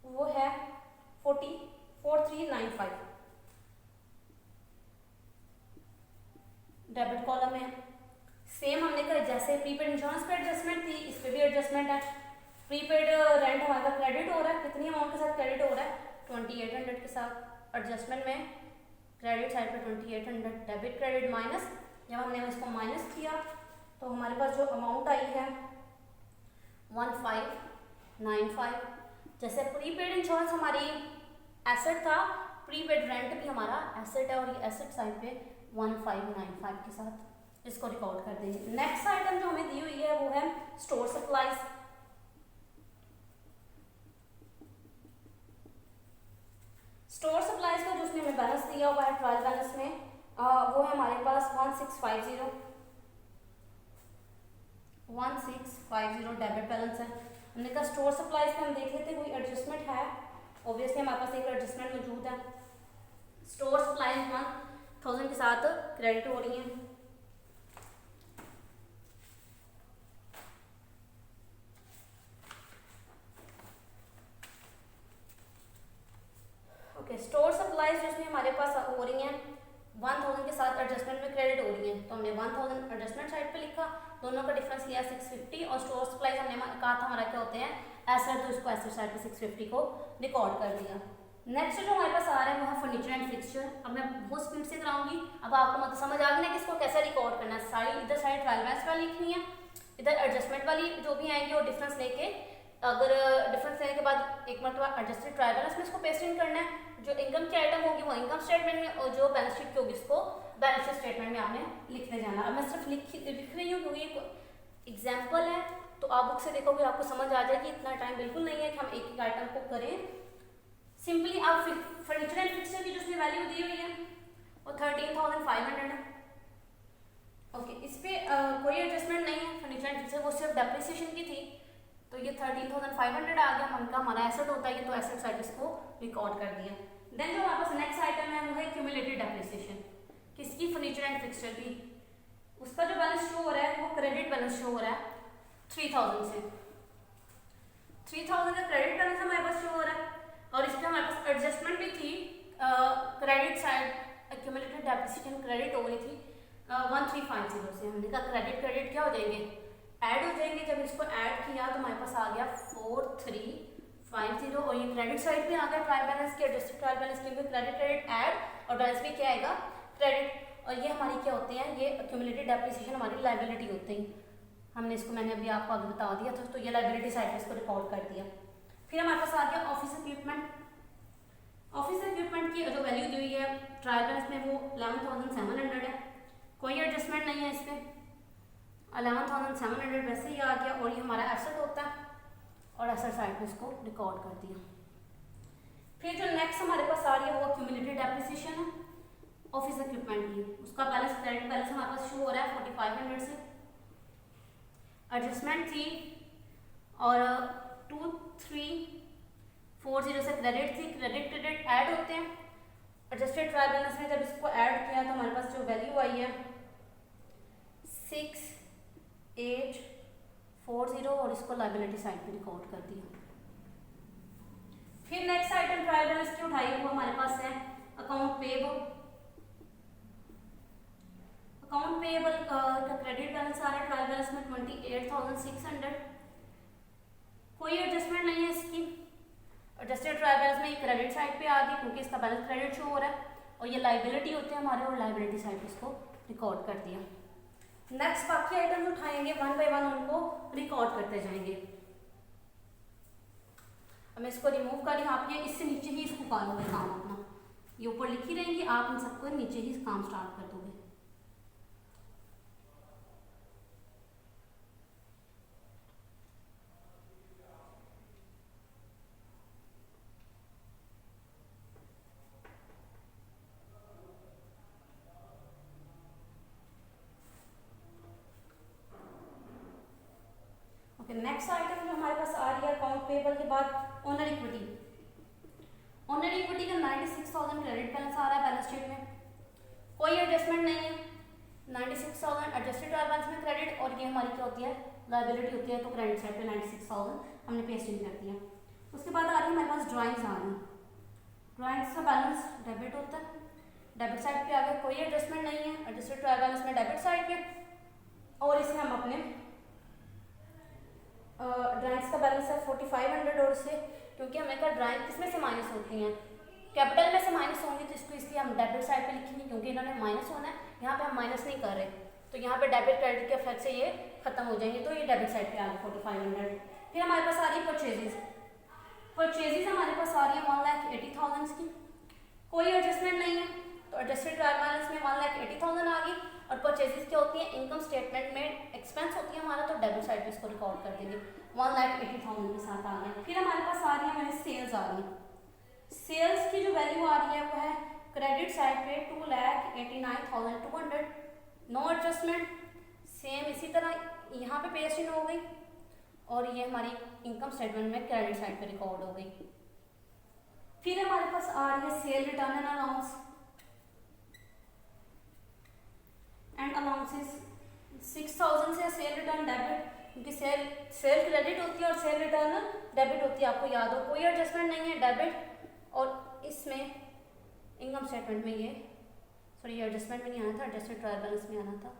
वो है 4395, डेबिट कॉलम है। सेम हमने कहा जैसे प्रीपेड इंश्योरेंस पे एडजस्टमेंट थी, इस पे भी एडजस्टमेंट है। प्रीपेड रेंट हमारा क्रेडिट हो रहा है, कितनी अमाउंट के साथ क्रेडिट हो रहा है, 2800 के साथ। एडजस्टमेंट में क्रेडिट साइड पे 2800, डेबिट क्रेडिट माइनस, जब हमने इसको माइनस किया तो हमारे पास जो अमाउंट आई है 1595। जैसे प्रीपेड इंश्योरेंस हमारी एसेट था, प्रीपेड रेंट भी हमारा एसेट है, और ये एसेट साइड पे 1595 के साथ इसको रिकॉर्ड कर देंगे। नेक्स्ट आइटम जो हमें दी हुई है वो है स्टोर सप्लाईज। स्टोर सप्लाईज का जो उसने हमें बैलेंस दिया हुआ है ट्रायल बैलेंस में, वो है हमारे पास 1650 डेबिट बैलेंस है। हमने कहा स्टोर सप्लाईज पे हम देख लेते कोई एडजस्टमेंट है, ऑब्वियसली हमारे पास एक एडजस्टमेंट मौजूद है। स्टोर सप्लाईज 1000 के साथ क्रेडिट हो रही है। ओके, स्टोर सप्लाईज जिसमें हमारे पास हो रही हैं 1000 के साथ एडजस्टमेंट में क्रेडिट हो रही हैं, तो हमने 1000 एडजस्टमेंट साइड पे लिखा, दोनों का डिफरेंस लिया 650, और स्टोर सप्लाईज हमने कहा था हमारा क्या होते हैं एसेट, तो इसको एसेट साइड पे 650 को रिकॉर्ड कर दिया। नेक्स्ट जो हमारे पास आ रहा है वो है फर्नीचर एंड फिक्सचर। अब मैं बहुत स्पीड से कराऊंगी, अब आपको मतलब समझ आ गई ना कि इसको कैसे रिकॉर्ड करना है। सारी इधर साइड ट्रायल बैलेंस वाली लिखनी है, इधर एडजस्टमेंट वाली जो भी आएंगे वो डिफरेंस लेके, अगर डिफरेंस लेने के बाद एक मरतबा एडजस्टेड ट्रायल बैलेंस में इसको पेस्ट इन करना है। जो इनकम की आइटम होगी वो इनकम स्टेटमेंट में, और जो बैलेंस शीट की होगी इसको बैलेंस शीट स्टेटमेंट में आपने लिखने जाना। अब मैं सिर्फ लिख रही हूँ क्योंकि एक एग्जाम्पल है, तो आप बुक से देखोगे आपको समझ आ जाएगी। इतना टाइम बिल्कुल नहीं है कि हम एक एक आइटम को करें। सिंपली आप फर्नीचर एंड फिक्सचर की जो उसमें वैल्यू दी हुई है वो 13500 है। ओके, इस पे कोई एडजस्टमेंट नहीं है फर्नीचर एंड फिक्सचर, वो सिर्फ डेप्रिसिएशन की थी, तो ये 13500 आ गया। हमका हमारा एसेट होता है ये, तो एसेट साइड इसको रिकॉर्ड कर दिया। देन जो हमारे पास नेक्स्ट आइटम है वो है क्यूमुलेटेड डेप्रिसिएशन। किसकी, फर्नीचर एंड फिक्सचर की। उसका जो बैलेंस शो हो रहा है वो क्रेडिट बैलेंस शो हो रहा है 3000 से। 3000 का क्रेडिट बैलेंस हमारे पास शो हो रहा है, और इस पर हमारे पास एडजस्टमेंट भी थी, credit side accumulated depreciation credit हो रही थी 1350 से। हमने कहा क्रेडिट क्या हो जाएंगे, ऐड हो जाएंगे। जब इसको ऐड किया तो हमारे पास आ गया 4350, और ये क्रेडिट साइड पे आ गया ट्रायल बैलेंस के, एडजस्टेड ट्रायल बैलेंस के, क्रेडिट ऐड और बैलेंस भी क्या आएगा क्रेडिट। और ये हमारी क्या होते हैं, ये एक्यूमुलेटेड डेप्रिसिएशन हमारी लायबिलिटी होते हैं। हमने इसको मैंने अभी आपको आगे बता दिया था, तो ये लायबिलिटी साइड पे इसको रिकॉर्ड कर दिया। फिर हमारे पास आ गया ऑफिस इक्विपमेंट। ऑफिस इक्विपमेंट की जो वैल्यू दी हुई है ट्रायल बैलेंस में वो 11700 है, कोई एडजस्टमेंट नहीं है इस पर, 11700 वैसे ही आ गया, और ये हमारा एसेट होता है, और एसेट साइड पे इसको रिकॉर्ड कर दिया। फिर जो नेक्स्ट हमारे पास आ रही है वो क्यूमुलेटेड डेप्रिसिएशन है ऑफिस इक्विपमेंट की। उसका बैलेंस क्रेडिट बैलेंस हमारे पास शो हो रहा है 4500 से। एडजस्टमेंट थी और 2340 से क्रेडिट थी, क्रेडिट ऐड होते हैं। एडजस्टेड ट्रायल बैलेंस में जब इसको ऐड किया तो हमारे पास जो वैल्यू आई है 6840, और इसको लायबिलिटी साइड पे रिकॉर्ड कर दिया। फिर नेक्स्ट आइटम ट्रायल बैलेंस की उठाई वो हमारे पास है अकाउंट पेएबल। अकाउंट पेएबल का क्रेडिट बैलेंस आ रहा है ट्रायल बैलेंस में 28,600। कोई एडजस्टमेंट नहीं है इसकी। एडजस्टेड ट्रायल बैलेंस में क्रेडिट साइड पे आ गई क्योंकि इसका बैलेंस क्रेडिट शो हो रहा है और ये लाइबिलिटी होते हैं हमारे, और लाइबिलिटी साइड इसको रिकॉर्ड कर दिया। नेक्स्ट बाकी आइटम उठाएंगे वन बाय वन, उनको रिकॉर्ड करते जाएंगे। अब मैं इसको रिमूव कर रही हूँ, आप ये इससे नीचे ही इसको करोगे काम अपना, ये ऊपर लिखी रहेंगी, आप इन सबको नीचे ही काम स्टार्ट कर दोगे। नेक्स्ट आइटम जो हमारे पास आ रही है अकाउंट पेएबल के बाद ओनर इक्विटी। ओनर इक्विटी का 96,000 क्रेडिट बैलेंस आ रहा है बैलेंस शीट में, कोई एडजस्टमेंट नहीं है। 96,000 एडजस्टेड ट्रायल बैलेंस में क्रेडिट, और ये हमारी क्या होती है लायबिलिटी होती है, तो क्रेडिट साइड पे 96,000 हमने पेस्ट इन कर दिया। उसके बाद आ रही है हमारे पास ड्राइंग्स आ रही है। ड्राइंग्स का बैलेंस डेबिट होता है, डेबिट साइड पे आ गया, कोई एडजस्टमेंट नहीं है एडजस्टेड ट्रायल बैलेंस में डेबिट साइड पे। और इसे हम अपने ड्राइंग्स का बैलेंस है 4500, और इससे क्योंकि हमें का ड्राइंग किसमें से माइनस होती हैं कैपिटल में से माइनस होंगी, तो इसको इसलिए हम डेबिट साइड पे लिखेंगे क्योंकि इन्होंने माइनस होना है, यहाँ पे हम माइनस नहीं कर रहे, तो यहाँ पे डेबिट क्रेडिट के इफेक्ट से ये खत्म हो जाएंगे, तो ये डेबिट साइड पे आ गया 4500। फिर हमारे पास आ रही है परचेजेस। परचेजेस हमारे पास आ रही है 1,80,000 की, कोई एडजस्टमेंट नहीं है, तो एडजस्टेड ट्रायल बैलेंस में 1,80,000 आ गई। और परचेजेस क्या होती है इनकम स्टेटमेंट में एक्सपेंस होती है हमारा, तो डेबिट साइड पे इसको रिकॉर्ड कर देंगे 1,80,000 के साथ आ गए। फिर हमारे पास आ रही है हमारी सेल्स आ रही है। सेल्स की जो वैल्यू आ रही है वो है क्रेडिट साइड पे 2,89,200, नो एडजस्टमेंट, सेम इसी तरह यहाँ पे पेस्ट इन हो गई, और ये हमारी इनकम स्टेटमेंट में क्रेडिट साइड पे रिकॉर्ड हो गई। फिर हमारे पास आ रही है cell return and allowance and allowances. 6,000 से सेल रिटर्न डेबिट, क्योंकि सेल क्रेडिट होती है और सेल रिटर्न डेबिट होती है, आपको याद हो, कोई एडजस्टमेंट नहीं है डेबिट। और इसमें इनकम स्टेटमेंट में ये सॉरी एडजस्टमेंट में नहीं आना था, एडजस्टेड ट्रायल बैलेंस में आना था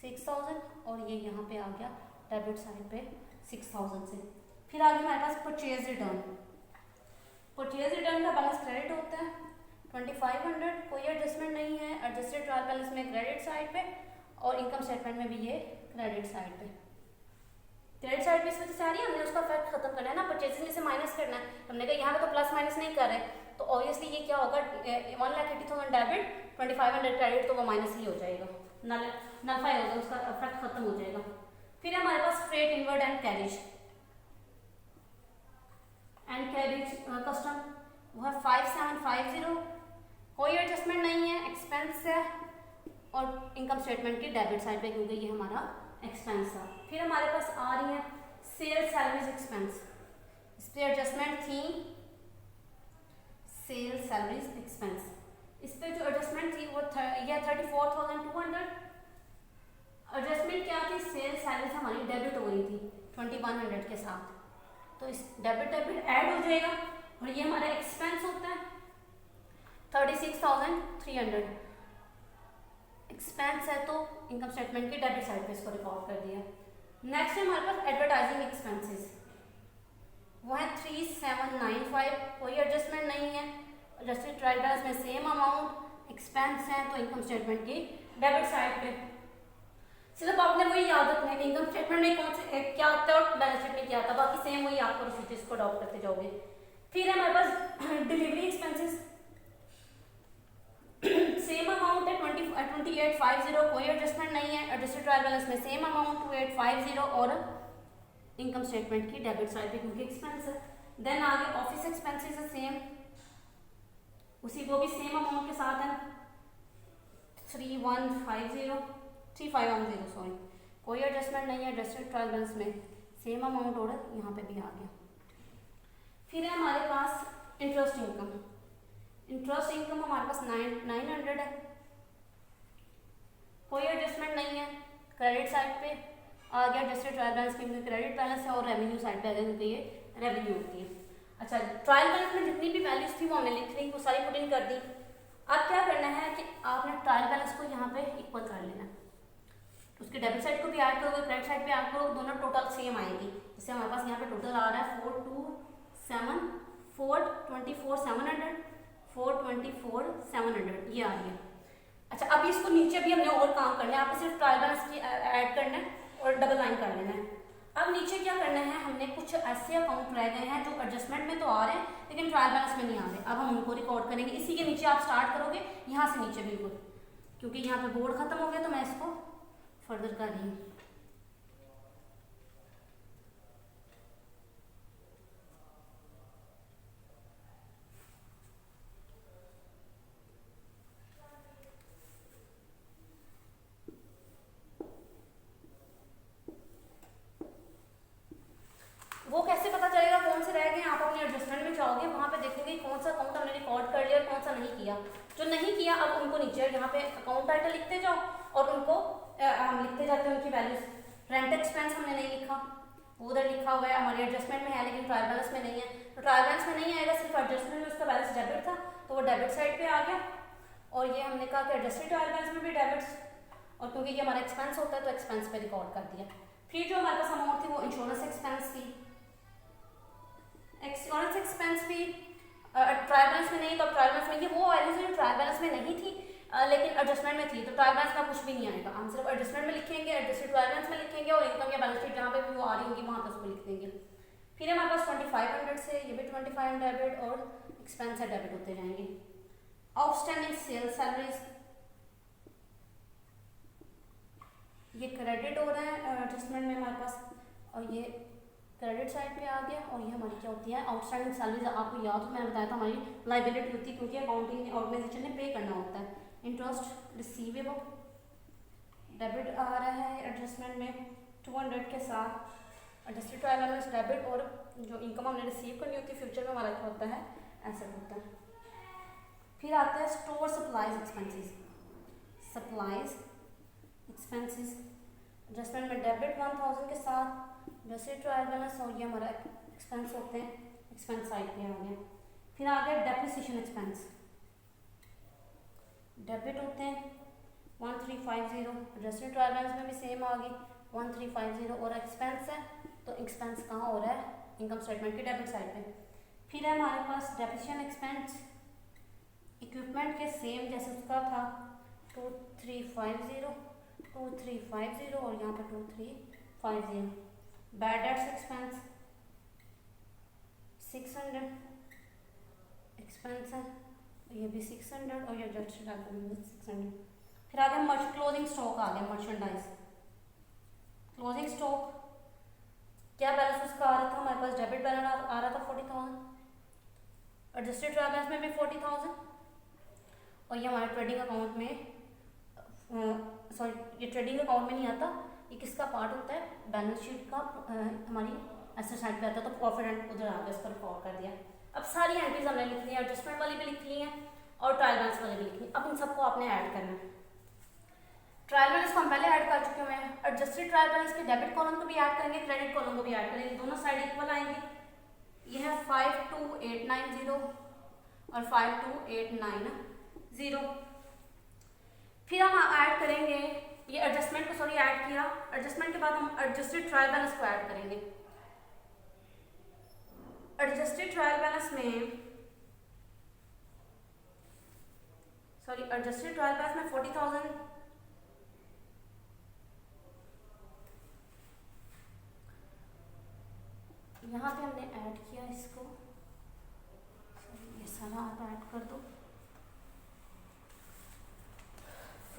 6,000, और ये यहाँ पे आ गया डेबिट साइड पे 6,000 से। फिर आगे हमारे पास परचेज रिटर्न। परचेज रिटर्न का बैलेंस क्रेडिट होता है 2,500, कोई एडजस्टमेंट नहीं है एडजस्टेड ट्रायल बैलेंस में क्रेडिट साइड पे, और इनकम स्टेटमेंट में भी ये क्रेडिट साइड पे। क्रेडिट साइड पे इस वजह से आ रही है, हमने उसका फैक्ट खत्म करना है ना, परचेजेस में से माइनस करना है, हमने कहा यहाँ पे तो प्लस माइनस नहीं कर रहे, तो ऑब्वियसली ये क्या होगा 1,80,000 डेबिट 2,500 क्रेडिट, तो वो माइनस ही हो जाएगा, नलफाई होगा, उसका फैक्ट खत्म हो जाएगा। फिर हमारे पास freight inward and carriage custom, वो है 5,750, कोई एडजस्टमेंट नहीं है, एक्सपेंस है, और इनकम स्टेटमेंट की डेबिट साइड पे क्योंकि ये हमारा एक्सपेंस था। फिर हमारे पास आ रही है सेल सैलरीज एक्सपेंस, इस पर एडजस्टमेंट थी सेल सैलरीज एक्सपेंस, इस पर जो एडजस्टमेंट थी वो यह 34,200। एडजस्टमेंट क्या थी, सेल सैलरीज हमारी डेबिट हो रही थी 2,100 के साथ, तो इस डेबिट ऐड हो जाएगा, और ये हमारा एक्सपेंस होता है 36,300, एक्सपेंस है तो इनकम स्टेटमेंट की डेबिट साइड पे इसको रिकॉर्ड कर दिया। नेक्स्ट है हमारे पास एडवर्टाइजिंग एक्सपेंसेस, वो है 3,795, कोई एडजस्टमेंट नहीं है, एडजस्टेड ट्रायल बैलेंस में सेम अमाउंट, एक्सपेंस है तो इनकम स्टेटमेंट की डेबिट साइड पे। सिर्फ आपने वही याद रखना है इनकम स्टेटमेंट में कौन से क्या आता है और बैलेंस शीट में क्या आता है, बाकी सेम वही आपको प्रोसीजर्स को अडॉप्ट करते जाओगे। फिर है हमारे पास डिलीवरी एक्सपेंसेस, सेम अमाउंट है 2850, कोई एडजस्टमेंट नहीं है, एडजस्टेड ट्रायल बैलेंस में सेम अमाउंट 2850, और इनकम स्टेटमेंट की डेबिट साइड पे क्योंकि एक्सपेंस है। देन आगे ऑफिस एक्सपेंसेस है सेम, उसी को भी सेम अमाउंट के साथ है 3,510 सॉरी, कोई एडजस्टमेंट नहीं है, एडजस्टेड ट्रायल बैलेंस में सेम अमाउंट, और यहाँ पे भी आ गया। फिर है हमारे पास इंटरेस्ट इनकम, इंटरेस्ट इनकम हमारे पास 900 है, कोई एडजस्टमेंट नहीं है, क्रेडिट साइड पे आ गया, एडजस्टेड ट्रायल बैलेंस क्योंकि क्रेडिट बैलेंस है, और रेवेन्यू साइड पे आ गया क्योंकि ये रेवेन्यू होती है। अच्छा, ट्रायल बैलेंस में जितनी भी वैल्यूज थी वो हमने लिख ली, वो सारी पुट इन कर दी। अब क्या करना है कि आपने ट्रायल बैलेंस को यहाँ पे इक्वल कर लेना, तो उसके डेबिट साइड को भी ऐड करोगे, क्रेडिट साइड पे ऐड करोगे, दोनों टोटल सेम आएगी। जैसे हमारे पास यहाँ पे टोटल आ रहा है 424,700 424,700 ये आ रही है। अच्छा, अभी इसको नीचे भी हमने और काम करना है, आपने सिर्फ ट्रायल बैलेंस की ऐड करना है और डबल लाइन कर लेना है। अब नीचे क्या करना है, हमने कुछ ऐसे अकाउंट रह गए हैं जो एडजस्टमेंट में तो आ रहे हैं लेकिन ट्रायल बैलेंस में नहीं आ रहे, अब हम उनको रिकॉर्ड करेंगे। इसी के नीचे आप स्टार्ट करोगे, यहाँ से नीचे बिल्कुल, क्योंकि यहाँ पे बोर्ड खत्म हो गया तो मैं इसको फर्दर कर रही हूँ। वो कैसे पता चलेगा कौन से रह गए? आप अपने एडजस्टमेंट में जाओगे, वहां पे देखोगे कौन सा अकाउंट हमने रिकॉर्ड कर लिया और कौन सा नहीं किया। जो नहीं किया अब उनको नीचे यहाँ पे अकाउंट टाइटल लिखते जाओ और उनको हम लिखते जाते हैं उनकी वैल्यूज। रेंट एक्सपेंस हमने नहीं लिखा, वो उधर लिखा हुआ है, हमारे एडजस्टमेंट में है लेकिन ट्रायल बैलेंस में नहीं है, तो ट्रायल बैलेंस में नहीं आएगा, सिर्फ एडजस्टमेंट में उसका बैलेंस डेबिट था तो वो डेबिट साइड पे आ गया। और ये हमने कहा कि एडजस्टेड ट्रायल बैलेंस में भी डेबिट्स, और क्योंकि ये हमारा एक्सपेंस होता है तो एक्सपेंस पे रिकॉर्ड कर दिया। फिर जो हमारे पास अमाउंट थी वो इंश्योरेंस एक्सपेंस थी, इंश्योरेंस एक्सपेंस भी ट्रायल बैलेंस में नहीं, तो ट्रायल बैलेंस में ये वो वैल्यूज जो ट्रायल बैलेंस में नहीं थी लेकिन एडजस्टमेंट में थी, तो ट्रायल बैलेंस में कुछ भी नहीं आएगा, हम सिर्फ एडजस्टमेंट में लिखेंगे, एडजस्टेड ट्रायल बैलेंस में लिखेंगे और इनकम या बैलेंस शीट जहाँ पे भी वो आ रही होगी वहाँ पे उसको लिख देंगे। फिर हमारे पास 2500 से ये भी 25 डेबिट और एक्सपेंस है डेबिट होते जाएंगे। आउटस्टैंडिंग सेल्स सैलरीज ये क्रेडिट हो रहा है एडजस्टमेंट में हमारे पास, और ये क्रेडिट साइड पे आ गया। और ये हमारी क्या होती है, आउटस्टैंडिंग सैलरीज। आपको याद हो मैंने बताया था हमारी लाइबिलिटी होती है क्योंकि अकाउंटिंग ऑर्गेनाइजेशन ने पे करना होता है। इंटरेस्ट रिसीवेबल डेबिट आ रहा है एडजस्टमेंट में 200 के साथ, एडजस्टेड ट्रायल बैलेंस डेबिट, और जो इनकम हमने रिसीव करनी होती है फ्यूचर में हमारा क्या होता है, एसेट होता है। फिर आता है store supplies expenses, supplies expenses adjustment में डेबिट 1000 के साथ, जैसे ट्रायल बैलेंस और ये हमारा एक्सपेंस होते हैं, एक्सपेंस साइड पे आ गया। फिर आ गया डेप्रिसिएशन एक्सपेंस, डेबिट होते हैं 1350, एडजस्टेड ट्रायल बैलेंस में भी सेम आ गई 1350, और एक्सपेंस है तो एक्सपेंस कहाँ हो रहा है, इनकम स्टेटमेंट के डेबिट साइड पे। फिर है हमारे पास डेप्रिसिएशन एक्सपेंस इक्विपमेंट के सेम जैसे उसका था 2350 और यहाँ पर 2350। बैड डेट्स एक्सपेंस 600 एक्सपेंस है, ये भी 600 और ये एडजस्टेड 600। फिर आ गया मर्च क्लोजिंग स्टॉक आ गया, मर्चेंडाइज क्लोजिंग स्टॉक क्या बैलेंस उसका आ रहा था हमारे पास, डेबिट बैलेंस आ रहा था 40,000, एडजस्टेड ट्रायल बैलेंस में भी 40,000, और ये हमारे ट्रेडिंग अकाउंट में सॉरी ये ट्रेडिंग अकाउंट में नहीं आता, ये किसका पार्ट होता है, बैलेंस शीट का हमारी एसेट साइड पे आता है, तो प्रॉफिट एंड उधर आ गया, इसको रिकॉर्ड कर दिया। अब सारी एंट्रीज हमने लिख ली है, एडजस्टमेंट वाली भी लिख ली है और ट्रायल बैलेंस वाली भी लिख ली। अब इन सबको आपने ऐड करना है। ट्रायल बैलेंस को हम पहले ऐड कर चुके हुए हैं, एडजस्टेड ट्रायल बैलेंस के डेबिट कॉलम को भी ऐड करेंगे, क्रेडिट कॉलम को भी ऐड करेंगे, दोनों साइड इक्वल आएंगे। ये है 52890 और 52890। फिर हम ऐड करेंगे ये एडजस्टमेंट को, सॉरी ऐड किया, एडजस्टमेंट के बाद हम एडजस्टेड ट्रायल बैलेंस को ऐड करेंगे। एडजस्टेड ट्रायल बैलेंस में सॉरी एडजस्टेड ट्रायल बैलेंस में 40,000 यहाँ पे हमने ऐड किया इसको, ये सारा आप ऐड कर दो।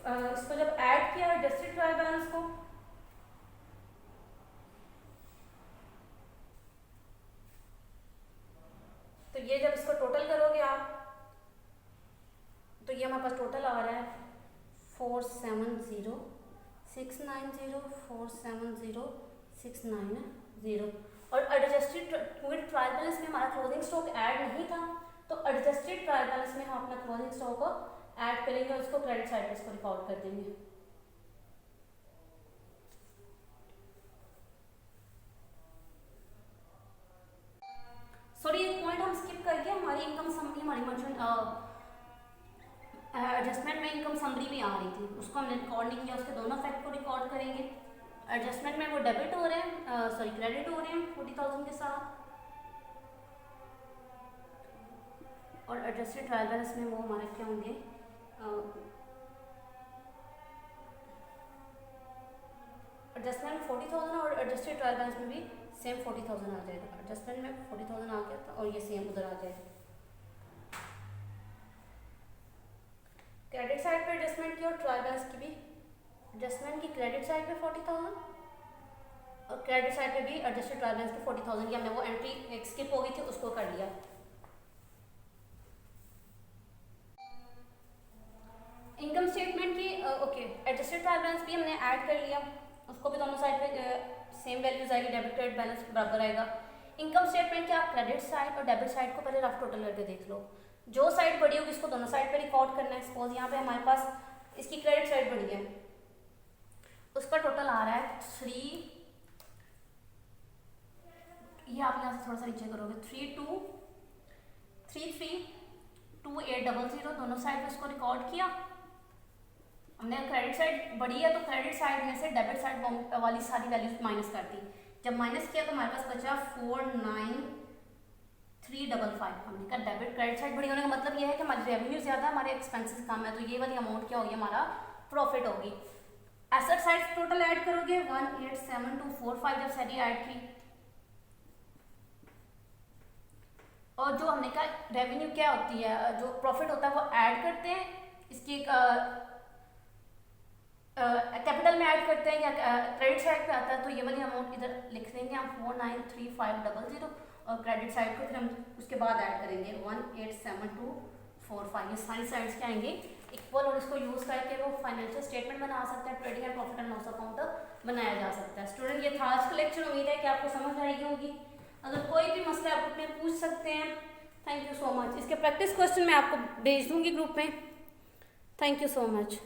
इसको जब ऐड किया एडजस्टेड ट्रायल बैलेंस को, तो ये जब इसको टोटल करोगे आप तो ये हमारे पास टोटल आ रहा है 470,690,470,690। और एडजस्टेड ट्रायल बैलेंस में हमारा क्लोजिंग स्टॉक ऐड नहीं था, तो एडजस्टेड ट्रायल बैलेंस में हम अपना क्लोजिंग स्टॉक को ऐड करेंगे और उसको क्रेडिट साइड पे इसको रिकॉर्ड कर देंगे। सॉरी एक पॉइंट हमारी मर्चेंट एडजस्टमेंट में इनकम समरी में आ रही थी, उसको हमने रिकॉर्ड नहीं किया, उसके दोनों फैक्ट को रिकॉर्ड करेंगे। एडजस्टमेंट में वो डेबिट हो रहे हैं, सॉरी क्रेडिट हो रहे हैं 40,000 के साथ, और एडजस्टेड ट्रायल बैलेंस में वो हमारे क्या होंगे, एडजस्टमेंट में 40,000 और एडजस्टेड ट्रायल बैलेंस में भी सेम 40,000 आ जाएगा। एडजस्टमेंट में 40,000 आ गया था और ये सेम उधर आ जाएगा। क्रेडिट साइड पे एडजस्टमेंट की और ट्रायल बैलेंस की भी, एडजस्टमेंट की क्रेडिट साइड पे 40,000 और क्रेडिट साइड पे भी एडजस्टेड ट्रायल बैलेंस पे 40,000 की हमने वो एंट्री स्किप हो गई थी उसको कर लिया। इनकम स्टेटमेंट की ओके, एडजस्टेड ट्रायल बैलेंस भी हमने ऐड कर लिया, उसको भी दोनों साइड पे सेम वैल्यूज आएगी, डेबिट क्रेडिट बैलेंस बराबर आएगा। इनकम स्टेटमेंट के आप क्रेडिट साइड और डेबिट साइड को पहले रफ टोटल करके देख लो, जो साइड बड़ी होगी उसको दोनों साइड पे रिकॉर्ड करना है। सपोज यहाँ पे हमारे पास इसकी क्रेडिट साइड बड़ी है, उसका टोटल आ रहा है 3, ये आप यहाँ से थोड़ा सा नीचे करोगे, 32332800, दोनों साइड में इसको रिकॉर्ड किया हमने। क्रेडिट साइड बड़ी है तो क्रेडिट साइड में से डेबिट साइड वाली सारी वैल्यूज माइनस कर दी, जब माइनस किया तो हमारे पास बचा 49355। हमने कहा डेबिट क्रेडिट साइड बड़ी होने का मतलब ये है कि हमारी रेवेन्यू ज्यादा है, हमारे एक्सपेंसेस कम है, तो ये वाली अमाउंट क्या होगी, हमारा प्रॉफिट होगी। एसेट साइड टोटल ऐड करोगे 187245 जब सैलरी ऐड की, और जो हमने कहा रेवेन्यू क्या होती है, जो प्रॉफिट होता है वो ऐड करते हैं, इसकी कैपिटल में ऐड करते हैं या क्रेडिट साइड पे आता है, तो ये वाली अमाउंट इधर लिख देंगे हम 493,500 और क्रेडिट साइड को फिर हम उसके बाद ऐड करेंगे 187245। ये सारी साइड्स क्या आएंगे इक्वल, और इसको यूज करके वो फाइनेंशियल स्टेटमेंट बना सकते हैं, trading and profit and loss account बनाया जा सकता है। स्टूडेंट ये था आज का लेक्चर, उम्मीद है कि आपको समझ आएगी होगी। अगर कोई भी मसला आप अपने पूछ सकते हैं। Thank you so much. इसके प्रैक्टिस क्वेश्चन मैं आपको भेज दूंगी ग्रुप में। Thank you so much.